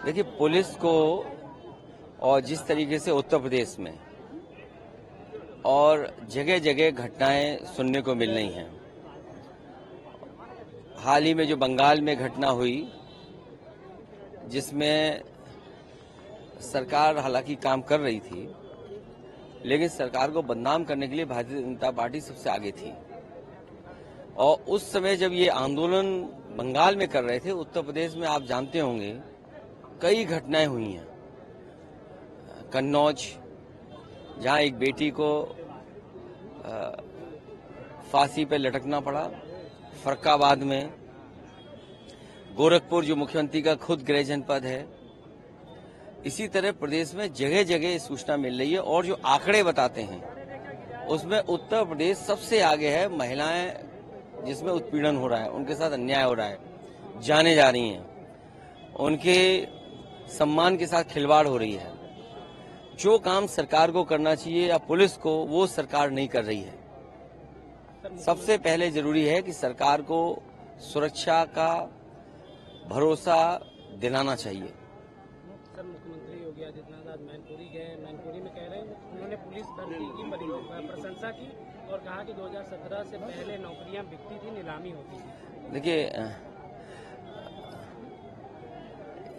देखिए, पुलिस को और जिस तरीके से उत्तर प्रदेश में और जगह जगह घटनाएं सुनने को मिल रही हैं। हाल ही में जो बंगाल में घटना हुई, जिसमें सरकार हालांकि काम कर रही थी, लेकिन सरकार को बदनाम करने के लिए भारतीय जनता पार्टी सबसे आगे थी। और उस समय जब ये आंदोलन बंगाल में कर रहे थे, उत्तर प्रदेश में आप जानते होंगे कई घटनाएं हुई हैं। कन्नौज, जहां एक बेटी को फांसी पर लटकना पड़ा, फरक्काबाद में, गोरखपुर जो मुख्यमंत्री का खुद गृह जनपद है। इसी तरह प्रदेश में जगह जगह सूचना मिल रही है और जो आंकड़े बताते हैं उसमें उत्तर प्रदेश सबसे आगे है। महिलाएं जिसमें उत्पीड़न हो रहा है, उनके साथ अन्याय हो रहा है, जाने जा रही हैं, उनके सम्मान के साथ खिलवाड़ हो रही है। जो काम सरकार को करना चाहिए या पुलिस को, वो सरकार नहीं कर रही है। सबसे पहले जरूरी है कि सरकार को सुरक्षा का भरोसा दिलाना चाहिए। सर, मुख्यमंत्री योगी आदित्यनाथ मैनपुरी गए, मैनपुरी में कह रहे हैं उन्होंने पुलिस भर्ती की प्रशंसा की और कहा कि 2017 से पहले नौकरियां बिकती थी, नीलामी होती थी। देखिए,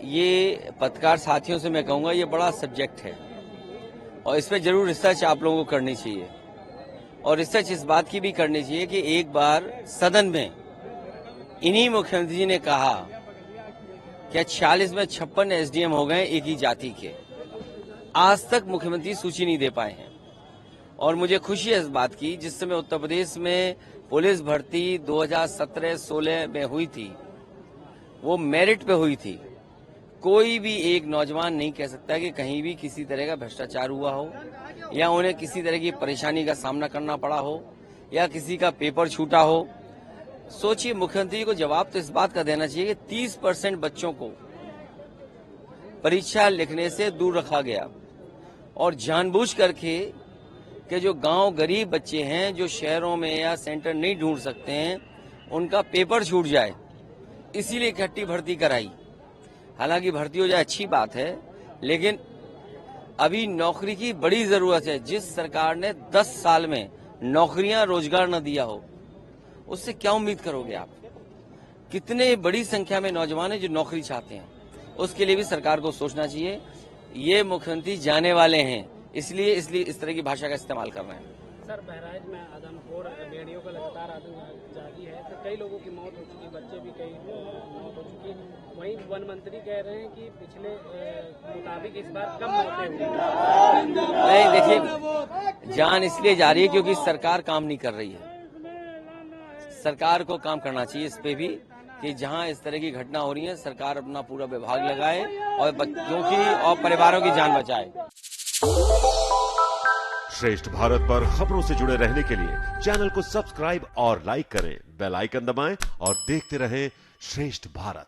ये पत्रकार साथियों से मैं कहूंगा ये बड़ा सब्जेक्ट है और इसमें जरूर रिसर्च आप लोगों को करनी चाहिए। और रिसर्च इस बात की भी करनी चाहिए कि एक बार सदन में इन्हीं मुख्यमंत्री जी ने कहा कि 46 में 56 एसडीएम हो गए एक ही जाति के। आज तक मुख्यमंत्री सूची नहीं दे पाए हैं और मुझे खुशी है इस बात की, जिस समय उत्तर प्रदेश में पुलिस भर्ती 2017-16 में हुई थी, वो मेरिट पे हुई थी। कोई भी एक नौजवान नहीं कह सकता कि कहीं भी किसी तरह का भ्रष्टाचार हुआ हो या उन्हें किसी तरह की परेशानी का सामना करना पड़ा हो या किसी का पेपर छूटा हो। सोचिए, मुख्यमंत्री को जवाब तो इस बात का देना चाहिए कि 30% बच्चों को परीक्षा लिखने से दूर रखा गया और जानबूझ करके कि जो गांव गरीब बच्चे हैं, जो शहरों में या सेंटर नहीं ढूंढ सकते हैं, उनका पेपर छूट जाए, इसीलिए इकट्ठी भर्ती कराई। हालांकि भर्ती हो जाए अच्छी बात है, लेकिन अभी नौकरी की बड़ी जरूरत है। जिस सरकार ने 10 साल में नौकरियां, रोजगार न दिया हो, उससे क्या उम्मीद करोगे आप? कितने बड़ी संख्या में नौजवान हैं जो नौकरी चाहते हैं, उसके लिए भी सरकार को सोचना चाहिए। ये मुख्यमंत्री जाने वाले हैं, इसलिए इस तरह की भाषा का इस्तेमाल कर रहे हैं। सर, बहराइच में आदमखोर भेड़ियों का लगातार आतंक जारी है, तो कई लोगों की मौत हो चुकी, बच्चे भी कई मौत हो चुकी। वहीं वन मंत्री कह रहे हैं कि पिछले मुताबिक इस बार कम मौतें हुई। नहीं, देखिए, जान इसलिए जा रही है क्योंकि सरकार काम नहीं कर रही है। सरकार को काम करना चाहिए इस पे भी कि जहां इस तरह की घटना हो रही है, सरकार अपना पूरा विभाग लगाए और बच्चों की और परिवारों की जान बचाए। श्रेष्ठ भारत पर खबरों से जुड़े रहने के लिए चैनल को सब्सक्राइब और लाइक करें, बेल आइकन दबाएं और देखते रहें श्रेष्ठ भारत।